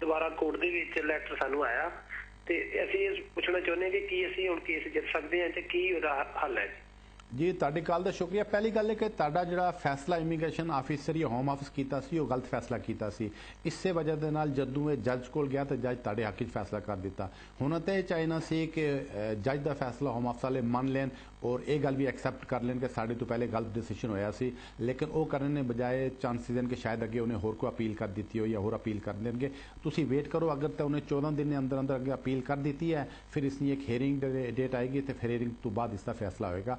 ਦੁਬਾਰਾ ਕੋਰਟ ਦੇ ਵਿੱਚ ਲੈਟਰ ਸਾਨੂੰ ਆਇਆ ਤੇ ਅਸੀਂ ਇਹ ਪੁੱਛਣਾ ਚਾਹੁੰਦੇ ਹਾਂ ਕਿ ਕੀ ਅਸੀਂ ਹੁਣ ਕੇਸ ਜਿੱਤ ਸਕਦੇ ਹਾਂ ਤੇ ਕੀ ਉਹਦਾ ਹੱਲ ਹੈ ਜੀ. ਤੁਹਾਡੀ ਕਾਲ ਦਾ ਸ਼ੁਕਰੀਆ. ਪਹਿਲੀ ਗੱਲ ਹੈ ਕਿ ਤੁਹਾਡਾ ਜਿਹੜਾ ਫੈਸਲਾ ਇਮੀਗ੍ਰੇਸ਼ਨ ਆਫਿਸਰ ਜਾਂ ਹੋਮ ਆਫਿਸ ਕੀਤਾ ਸੀ ਉਹ ਗਲਤ ਫੈਸਲਾ ਕੀਤਾ ਸੀ. ਇਸੇ ਵਜ੍ਹਾ ਦੇ ਨਾਲ ਜਦੋਂ ਇਹ ਜੱਜ ਕੋਲ ਗਿਆ ਤਾਂ ਜੱਜ ਤੁਹਾਡੇ ਹੱਕ 'ਚ ਫੈਸਲਾ ਕਰ ਦਿੱਤਾ. ਹੁਣ ਤਾਂ ਇਹ ਚਾਹੀਦਾ ਸੀ ਕਿ ਜੱਜ ਦਾ ਫੈਸਲਾ ਹੋਮ ਆਫਿਸ ਵਾਲੇ ਮੰਨ ਲੈਣ ਔਰ ਇਹ ਗੱਲ ਵੀ ਐਕਸੈਪਟ ਕਰ ਲੈਣ ਕਿ ਸਾਡੇ ਤੋਂ ਪਹਿਲੇ ਗਲਤ ਡਿਸੀਜਨ ਹੋਇਆ ਸੀ. ਲੇਕਿਨ ਉਹ ਕਰਨ ਦੇ ਬਜਾਏ ਚਾਂਸਿਸ ਹਨ ਕਿ ਸ਼ਾਇਦ ਅੱਗੇ ਉਹਨੇ ਹੋਰ ਕੋਈ ਅਪੀਲ ਕਰ ਦਿੱਤੀ ਹੋ ਜਾਂ ਹੋਰ ਅਪੀਲ ਕਰ ਦੇਣਗੇ. ਤੁਸੀਂ ਵੇਟ ਕਰੋ. ਅਗਰ ਤਾਂ ਉਹਨੇ 14 ਦਿਨ ਦੇ ਅੰਦਰ ਅੰਦਰ ਅੱਗੇ ਅਪੀਲ ਕਰ ਦਿੱਤੀ ਹੈ ਫਿਰ ਇਸ ਦੀ ਇੱਕ ਹੀਅਰਿੰਗ ਡੇਟ ਆਏਗੀ ਤੇ ਫਿਰ ਹੀਅਰਿੰਗ ਤੋਂ ਬਾਅਦ ਇਸ ਦਾ ਫੈਸਲਾ ਹੋਏਗਾ.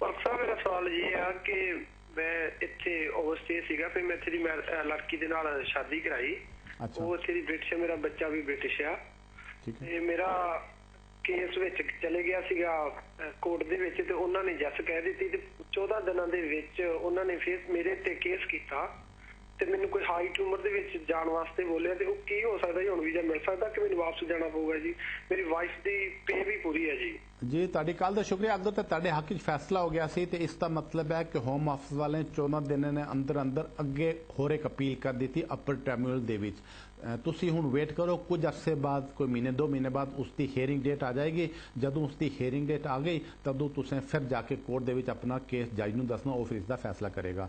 ਸਾਹਿਬ ਮੇਰਾ ਸਵਾਲ ਇਹ ਆ ਕਿ ਮੈਂ ਇੱਥੇ ਓਵਰਸਟੇ ਸੀਗਾ, ਫਿਰ ਮੈਂ ਇੱਥੇ ਦੀ ਲੜਕੀ ਦੇ ਨਾਲ ਸ਼ਾਦੀ ਕਰਾਈ। ਉਹ ਇੱਥੇ ਦੀ ਬ੍ਰਿਟਿਸ਼ ਹੈ, ਮੇਰਾ ਬੱਚਾ ਵੀ ਬ੍ਰਿਟਿਸ਼ ਆ, ਤੇ ਮੇਰਾ ਕੇਸ ਵਿੱਚ ਚਲੇ ਗਿਆ ਸੀਗਾ ਕੋਰਟ ਦੇ ਵਿੱਚ, ਤੇ ਉਹਨਾਂ ਨੇ ਜੱਸ ਕਹਿ ਦਿੱਤੀ ਤੇ 14 ਦਿਨਾਂ ਦੇ ਵਿੱਚ ਉਹਨਾਂ ਨੇ ਫਿਰ ਮੇਰੇ ਤੇ ਕੇਸ ਕੀਤਾ ਤੇ ਮੈਨੂੰ ਕੋਈ ਹਾਈਟ ਉਮਰ ਦੇ ਵਿੱਚ ਜਾਣ ਵਾਸਤੇ ਬੋਲਿਆ, ਤੇ ਉਹ ਕੀ ਹੋ ਸਕਦਾ ਜੀ? ਹੁਣ ਵੀਜ਼ਾ ਮਿਲ ਸਕਦਾ ਕਿ ਮੈਨੂੰ ਵਾਪਸ ਜਾਣਾ ਪਊਗਾ ਜੀ? ਮੇਰੀ ਵਾਈਫ ਦੀ ਪੇ ਵੀ ਪੂਰੀ ਹੈ ਜੀ। ਜੀ ਤੁਹਾਡੀ ਕੱਲ ਦਾ ਸ਼ੁਕਰੀਆ। ਅਗਰ ਤਾਂ ਤੁਹਾਡੇ ਹੱਕ 'ਚ ਫੈਸਲਾ ਹੋ ਗਿਆ ਸੀ ਤੇ ਇਸ ਦਾ ਮਤਲਬ ਹੈ ਕਿ ਹੋਮ ਆਫਿਸ ਵਾਲੇ 14 ਦਿਨਾਂ ਦੇ ਅੰਦਰ ਅੱਗੇ ਹੋਰ ਇੱਕ ਅਪੀਲ ਕਰ ਦਿੱਤੀ ਅਪਰ ਟ੍ਰਿਬਿਊਨਲ ਦੇ ਵਿੱਚ। ਤੁਸੀਂ ਹੁਣ ਵੇਟ ਕਰੋ, ਕੁਝ ਅਰਸੇ ਬਾਅਦ, ਕੋਈ ਮਹੀਨੇ 2 ਮਹੀਨੇ ਬਾਅਦ ਉਸਦੀ ਹੀਅਰਿੰਗ ਡੇਟ ਆ ਜਾਏਗੀ। ਜਦੋਂ ਉਸਦੀ ਹੀਅਰਿੰਗ ਡੇਟ ਆ ਗਈ ਤਦੋਂ ਤੁਸੀਂ ਫਿਰ ਜਾ ਕੇ ਕੋਰਟ ਦੇ ਵਿੱਚ ਆਪਣਾ ਕੇਸ ਜੱਜ ਨੂੰ ਦੱਸਣਾ, ਉਹ ਫਿਰ ਇਸ ਦਾ ਫੈਸਲਾ ਕਰੇਗਾ।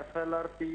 FLRP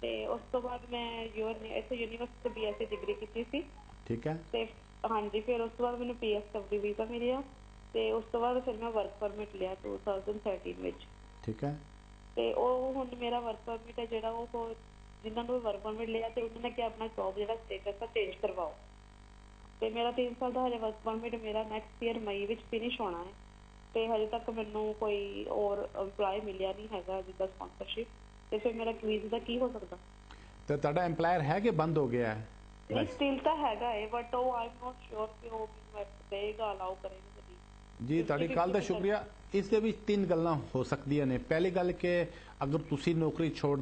ਤੇ ਉਸ ਤੋਂ ਬਾਅਦ ਮੈਂ ਇੱਥੇ ਯੂਨੀਵਰਸਿਟੀ ਤੋਂ BSc ਡਿਗਰੀ ਕੀਤੀ ਸੀ। ਠੀਕ ਹੈ। ਤੇ ਹਾਂਜੀ, ਫਿਰ ਉਸ ਤੋਂ ਬਾਅਦ ਮੈਨੂੰ PSW ਵੀਜ਼ਾ ਮਿਲਿਆ ਤੇ ਉਸ ਤੋਂ ਬਾਅਦ ਫਿਰ ਮੈਂ ਵਰਕ ਪਰਮਿਟ ਲਿਆ 2013 ਵਿੱਚ। ਠੀਕ ਹੈ। ਤੇ ਉਹ ਹੁਣ ਮੇਰਾ ਵਰਕ ਪਰਮਿਟ ਹੈ ਜਿਹੜਾ ਉਹ ਜਿਨ੍ਹਾਂ ਨੂੰ ਵਰਕ ਪਰਮਿਟ ਲਿਆ ਤੇ ਉਹਨਾਂ ਨੇ ਕਿ ਆਪਣਾ ਜੌਬ ਜਿਹੜਾ ਸਟੇਟਸ ਆ ਚੇਂਜ ਕਰਵਾਓ। ਤੇ ਮੇਰਾ 3 ਸਾਲ ਦਾ ਹਜੇ ਵਰਕ ਪਰਮਿਟ ਮੇਰਾ ਨੈਕਸਟ ਈਅਰ ਮਈ ਵਿੱਚ ਫਿਨਿਸ਼ ਹੋਣਾ ਹੈ ਤੇ ਹਜੇ ਤੱਕ ਮੈਨੂੰ ਕੋਈ ਹੋਰ ਐਮਪਲਾਈ ਮਿਲਿਆ ਨਹੀਂ ਹੈਗਾ ਜਿੱਦਾਂ ਸਪਾਂਸਰਸ਼ਿਪ, ਤੇ ਫਿਰ ਮੇਰਾ ਵੀਜ਼ਾ ਦਾ ਕੀ ਹੋ ਸਕਦਾ? ਤੇ ਤੁਹਾਡਾ ਐਮਪਲਾਇਰ ਹੈ ਕਿ ਬੰਦ ਹੋ ਗਿਆ ਹੈ? ਨਹੀਂ, ਸਟਿਲ ਤਾਂ ਹੈਗਾ ਹੈ, ਬਟ ਉਹ ਆਈ ਐਮ ਨੋਟ ਸ਼ੋਰ ਕਿ ਉਹ ਮੈਨੂੰ ਦੇਗਾ, ਅਲਾਉ ਕਰੇਗਾ ਕਦੀ। ਜੀ ਤੁਹਾਡੀ ਕਾਲ ਦਾ ਸ਼ੁਕਰੀਆ। ਇਸ ਦੇ ਵਿੱਚ 3 ਗੱਲਾਂ ਹੋ ਸਕਦੀਆਂ ਨੇ। ਪਹਿਲੀ ਗੱਲ ਕਿ ਅਗਰ ਤੁਸੀਂ ਨੌਕਰੀ ਛੋੜ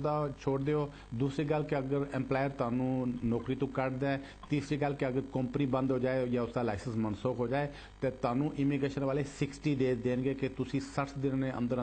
ਦਿਓ, ਦੂਸਰੀ ਗੱਲ ਕਿ ਅਗਰ ਐਮਪਲਾਇਰ ਤੁਹਾਨੂੰ ਨੌਕਰੀ ਤੋਂ ਕੱਢਦਾ ਹੈ, ਤੀਸਰੀ ਗੱਲ ਕਿ ਅਗਰ ਕੰਪਨੀ ਬੰਦ ਹੋ ਜਾਏ ਜਾਂ ਉਸਦਾ ਲਾਇਸੈਂਸ ਮਨਸੂਖ ਹੋ ਜਾਏ ਤੇ ਤੁਹਾਨੂੰ ਇਮੀਗ੍ਰੇਸ਼ਨ ਵਾਲੇ 60 ਡੇਜ਼ ਦੇਣਗੇ ਕਿ ਤੁਸੀਂ 60 ਦਿਨ ਦੇ ਅੰਦਰ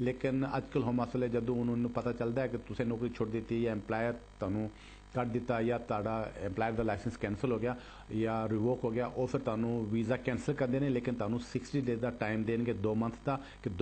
ਲੇਕਿਨ ਅੱਜਕੱਲ ਹੋ ਮਸਲੇ ਜਦੋਂ ਉਹਨਾਂ ਨੂੰ ਪਤਾ ਚੱਲਦਾ ਹੈ ਕਿ ਤੁਸੀਂ ਨੌਕਰੀ ਛੋੜ ਦਿੱਤੀ ਜਾਂ ਐਮਪਲਾਇਰ ਤੁਹਾਨੂੰ ਕੱਢ ਦਿੱਤਾ ਜਾਂ ਤੁਹਾਡਾ ਐਮਪਲਾਇਰ ਦਾ ਲਾਇਸੈਂਸ ਕੈਂਸਲ ਹੋ ਗਿਆ ਜਾਂ ਰਿਵੋਕ ਹੋ ਗਿਆ, ਉਹ ਫਿਰ ਤੁਹਾਨੂੰ ਵੀਜ਼ਾ ਕੈਂਸਲ ਕਰਦੇ ਨੇ। ਲੇਕਿਨ ਤੁਹਾਨੂੰ 60 ਡੇਜ਼ ਦਾ ਟਾਈਮ ਦੇਣਗੇ 2 ਮੰਥ ਦਾ ਕਿ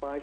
5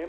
M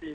3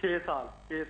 6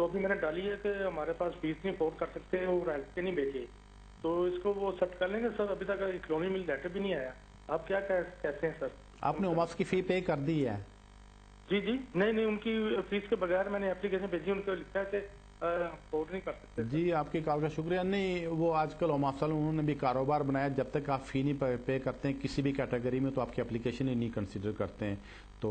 تو ابھی میں نے ڈالی ہے کہ ہمارے پاس فیس نہیں افورڈ کر سکتے اور ہیلتھ کے نہیں بھیجے، تو اس کو وہ سیٹ کر لیں گے سر؟ ابھی تک کالونی میں لیٹر بھی نہیں آیا، آپ کیا کہتے ہیں سر؟ آپ نے اوماس کی فی پے کر دی ہے؟ جی نہیں ان کی فیس کے بغیر میں نے اپلیکیشن بھیجی، ان کو لکھا ہے کہ افورڈ نہیں کر سکتے۔ جی آپ کی کال کا شکریہ۔ نہیں، وہ آج کل اوماسل انہوں نے بھی کاروبار بنایا، جب تک آپ فی نہیں پے کرتے ہیں کسی بھی کیٹیگری میں تو آپ کی اپلیکیشن ہی نہیں کنسیڈر کرتے ہیں۔ تو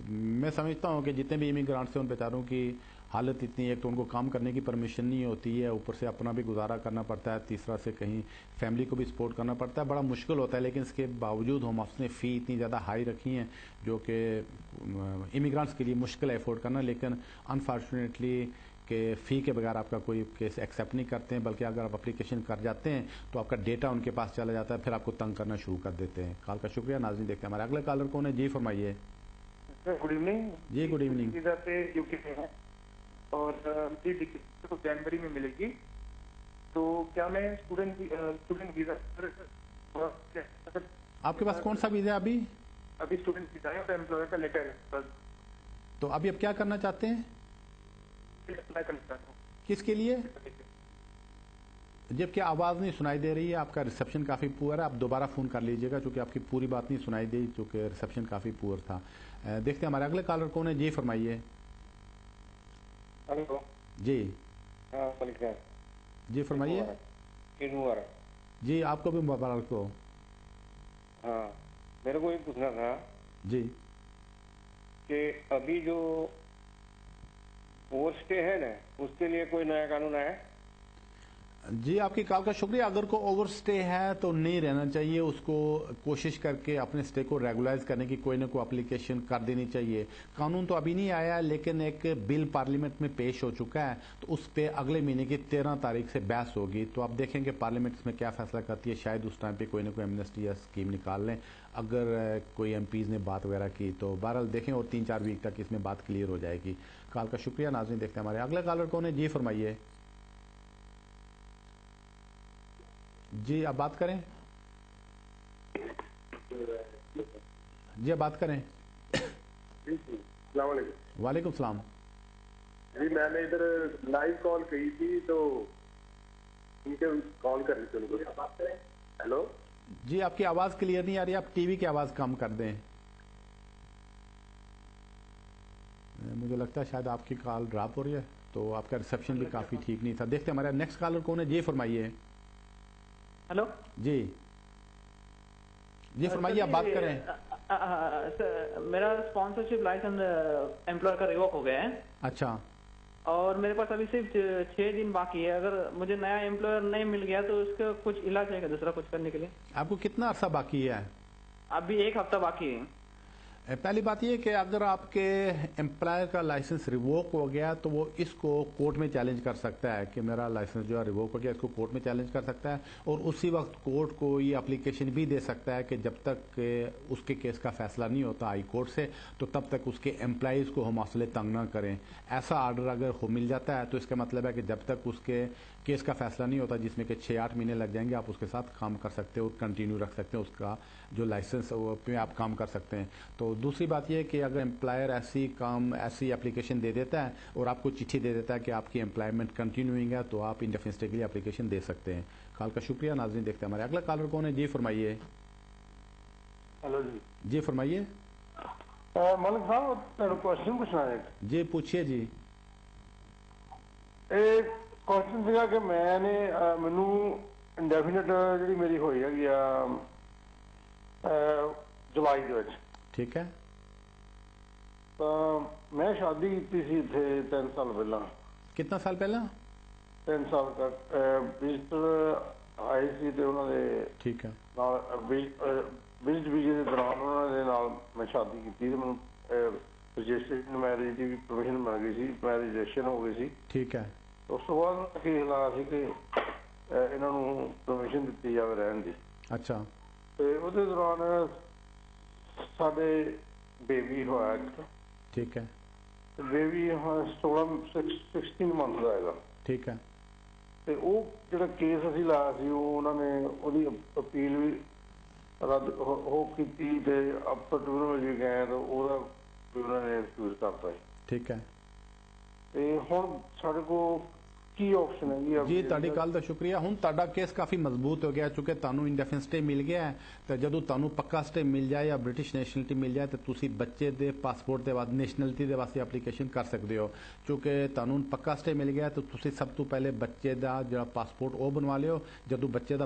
میں سمجھتا ہوں کہ جتنے بھی امیگرانٹس ہیں ان بیچاروں کی حالت اتنی ہے کہ ان کو کام کرنے کی پرمیشن نہیں ہوتی ہے، اوپر سے اپنا بھی گزارا کرنا پڑتا ہے، تیسرا سے کہیں فیملی کو بھی سپورٹ کرنا پڑتا ہے، بڑا مشکل ہوتا ہے۔ لیکن اس کے باوجود ہم نے فی اتنی زیادہ ہائی رکھی ہیں جو کہ امیگرانٹس کے لیے مشکل ہے افورڈ کرنا، لیکن انفارچونیٹلی کہ فی کے بغیر آپ کا کوئی کیس ایکسیپٹ نہیں کرتے ہیں، بلکہ اگر آپ اپلیکیشن کر جاتے ہیں تو آپ کا ڈیٹا ان کے پاس چلا جاتا ہے، پھر آپ کو تنگ کرنا شروع کر دیتے ہیں۔ کال کا شکریہ۔ ناظرین دیکھتے ہیں ہمارے اگلے کالر کون ہے؟ جی فرمائیے۔ گڈ ایوننگ جی گڈ ایوننگ۔ ویزا پہ یو کے میں ہے اور مجھے جنوری میں ملے گی، تو کیا میں اسٹوڈنٹ ویزا آپ کے پاس کون سا ویزا ہے ابھی اسٹوڈنٹ ویزا ہے اور امپلائر کا لیٹر ہے، تو ابھی آپ کیا کرنا چاہتے ہیں؟ اپلائی کرنا چاہتا ہوں۔ کس کے لیے؟ جبکہ آواز نہیں سنائی دے رہی ہے، آپ کا ریسپشن کافی پور ہے، آپ دوبارہ فون کر لیجیے گا چونکہ آپ کی پوری بات نہیں سنائی دی چونکہ ریسپشن کافی پور تھا۔ دیکھتے ہیں ہمارے اگلے کالر کون ہے؟ جی فرمائیے۔ ہلو جی جی فرمائیے۔ جی آپ کو بھی مبارک ہو۔ ہاں میرے کو یہ پوچھنا تھا جی کہ ابھی جو اوور اسٹے ہے نا اس کے لیے کوئی نیا قانون ہے؟ جی آپ کی کال کا شکریہ۔ اگر کوئی اوور سٹے ہے تو نہیں رہنا چاہیے، اس کو کوشش کر کے اپنے سٹے کو ریگولائز کرنے کی کوئی نہ کوئی اپلیکیشن کر دینی چاہیے۔ قانون تو ابھی نہیں آیا لیکن ایک بل پارلیمنٹ میں پیش ہو چکا ہے، تو اس پہ اگلے مہینے کی 13 تاریخ سے بحث ہوگی، تو آپ دیکھیں کہ پارلیمنٹ اس میں کیا فیصلہ کرتی ہے، شاید اس ٹائم پہ کوئی نہ کوئی ایمنسٹی یا اسکیم نکال لیں اگر کوئی ایم پیز نے بات وغیرہ کی تو۔ بہرحال دیکھیں اور 3-4 ویک تک اس میں بات کلیئر ہو جائے گی۔ کال کا شکریہ۔ ناظرین دیکھتے ہیں ہمارے اگلے کالر کون ہے؟ جی فرمائیے۔ جی آپ بات کریں۔ جی آپ بات کریں۔ السلام علیکم۔ وعلیکم السلام۔ جی میں نے ادھر لائیو کال کی تھی تو ان کے کال کر رہی تھی ان کو۔ ہیلو جی آپ کی آواز کلیئر نہیں آ رہی، آپ ٹی وی کی آواز کم کر دیں۔ مجھے لگتا ہے شاید آپ کی کال ڈراپ ہو رہی ہے، تو آپ کا ریسپشن بھی کافی ٹھیک نہیں تھا۔ دیکھتے ہیں ہمارا نیکسٹ کالر کون ہے؟ جی فرمائیے۔ ہلو جی جی فرمائیے، آپ بات کریں۔ میرا اسپانسرشپ لائسنس امپلائر کا ریووک ہو گیا ہے۔ اچھا۔ اور میرے پاس ابھی صرف 6 دن باقی ہے، اگر مجھے نیا امپلائر نہیں مل گیا تو اس کا کچھ علاج ہے گا دوسرا کچھ کرنے کے لیے؟ آپ کو کتنا عرصہ باقی ہے؟ ابھی 1 ہفتہ باقی ہے۔ پہلی بات یہ کہ اگر آپ کے امپلائر کا لائسنس ریووک ہو گیا تو وہ اس کو کورٹ میں چیلنج کر سکتا ہے کہ میرا لائسنس جو ہے ریووک ہو گیا، اس کو کورٹ میں چیلنج کر سکتا ہے، اور اسی وقت کورٹ کو یہ اپلیکیشن بھی دے سکتا ہے کہ جب تک اس کے کیس کا فیصلہ نہیں ہوتا ہائی کورٹ سے تو تب تک اس کے امپلائیز کو ہم حوصلے تنگ نہ کریں۔ ایسا آرڈر اگر مل جاتا ہے تو اس کا مطلب ہے کہ جب تک اس کے کیس کا فیصلہ نہیں ہوتا، جس میں کہ 6-8 مہینے لگ جائیں گے، آپ اس کے ساتھ کام کر سکتے ہیں اور کنٹینیو رکھ سکتے ہیں اس کا جو لائسنس پہ آپ کام کر سکتے ہیں۔ تو دوسری بات یہ کہ اگر امپلائر ایسی اپلیکیشن دے دیتا ہے اور آپ کو چٹھی دے دیتا ہے کہ آپ کی امپلائمنٹ کنٹینیوئنگ ہے تو آپ انڈیفینس اسٹے کے لیے اپلیکیشن دے سکتے ہیں۔ کال کا شکریہ۔ ناظرین دیکھتے ہیں ہمارے اگلا کالر کون ہے؟ جی فرمائیے۔ ہلو جی جی فرمائیے۔ ملک صاحب کوشچن پوچھنا ہے۔ جی پوچھیے۔ جی ایک کوشچن ਸੀਗਾ کہ میں نے ਮੈਨੂੰ ਇੰਡੈਫੀਨਿਟ ਜਿਹੜੀ ਮੇਰੀ ਹੋਈ ਹੈਗੀ ਆ ਜੁਲਾਈ ਦੇ ਵਿੱਚ। ਠੀਕ ਹੈ। ਤਾਂ ਮੈਂ ਸ਼ਾਦੀ ਕੀਤੀ ਸੀ ਇੱਥੇ 3 ਸਾਲ ਪਹਿਲਾਂ। ਕਿੰਨਾ ਸਾਲ ਪਹਿਲਾਂ? 3 ਸਾਲ ਤੱਕ ਵਿਜ਼ਟਰ ਆਏ ਸੀ ਤੇ ਉਹਨਾਂ ਦੇ ਠੀਕ ਹੈ ਨਾਲ ਵਿਜ਼ਟ ਵੀਜ਼ੇ ਦੇ ਦੌਰਾਨ ਉਹਨਾਂ ਦੇ ਨਾਲ ਮੈਂ ਸ਼ਾਦੀ ਕੀਤੀ ਤੇ ਮੈਨੂੰ ਰਜਿਸਟ੍ਰੇਸ਼ਨ ਮੈਰਿਜ ਦੀ ਵੀ ਪਰਮਿਸ਼ਨ ਮਿਲ ਗਈ ਸੀ, ਮੈਰਿਜ ਰਜਿਸਟ੍ਰੇਸ਼ਨ ਹੋ ਗਈ ਸੀ। ਠੀਕ ਹੈ। ਉਸ ਤੋਂ ਬਾਅਦ ਕੇਸ ਲਾਇਆ ਸੀ ਕਿ ਇਹਨਾਂ ਨੂੰ ਪਰਮਿਸ਼ਨ ਦਿੱਤੀ ਜਾਵੇ ਰਹਿਣ ਦੀ। ਅੱਛਾ। ਤੇ ਉਹਦੇ ਦੌਰਾਨ ਸਾਡੇ ਬੇਬੀ ਹੋਇਆ ਇੱਕ। ਠੀਕ ਹੈ। ਬੇਬੀ 16 ਮੰਥ ਦਾ ਹੈਗਾ। ਠੀਕ ਹੈ। ਤੇ ਉਹ ਜਿਹੜਾ ਕੇਸ ਅਸੀਂ ਲਾਇਆ ਸੀ ਉਹ ਉਹਨਾਂ ਨੇ ਉਹਦੀ ਅਪੀਲ ਵੀ ਰੱਦ ਹੋ ਕੀਤੀ ਤੇ ਅਪਰ ਟ੍ਰਿਬਿਊਨਲ ਵੀ ਗਏ ਤਾਂ ਉਹਦਾ ਵੀ ਉਹਨਾਂ ਨੇ ਰਿਫਿਊਜ਼ ਕਰਤਾ ਸੀ। ਠੀਕ ਹੈ। ਹੁਣ ਸਾਡੇ ਕੋਲ ਕੀ ਆਪਸ਼ਨ ਹੈ ਜੀ? ਤੁਹਾਡੀ ਗੱਲ ਦਾ ਸ਼ੁਕਰੀਆ। ਹੁਣ ਤੁਹਾਡਾ ਕੇਸ ਕਾਫੀ ਮਜ਼ਬੂਤ ਹੋ ਗਿਆ, ਚੁੱਕਿ ਤੁਹਾਨੂੰ ਇੰਡੈਫਿਨਿਟ ਸਟੇ ਮਿਲ ਗਿਆ ਹੈ, ਤੇ ਜਦੋਂ ਤੁਹਾਨੂੰ ਪੱਕਾ ਸਟੇ ਮਿਲ ਜਾਏ ਜਾਂ ਬ੍ਰਿਟਿਸ਼ ਨੈਸ਼ਨਲਿਟੀ ਮਿਲ ਜਾਏ, ਤੇ ਤੁਸੀਂ ਬੱਚੇ ਦੇ ਪਾਸਪੋਰਟ ਦੇ ਬਾਅਦ ਨੈਸ਼ਨਲਿਟੀ ਦੇ ਵਾਸਤੇ ਐਪਲੀਕੇਸ਼ਨ ਕਰ ਸਕਦੇ ਹੋ। ਚੁੱਕਿ ਤੁਹਾਨੂੰ ਪੱਕਾ ਸਟੇ ਮਿਲ ਗਿਆ, ਤਾਂ ਤੁਸੀਂ ਸਭ ਤੋਂ ਪਹਿਲੇ ਬੱਚੇ ਦਾ ਜਿਹੜਾ ਪਾਸਪੋਰਟ ਉਹ ਬਣਵਾ ਲਿਓ। ਜਦੋਂ ਬੱਚੇ ਦਾ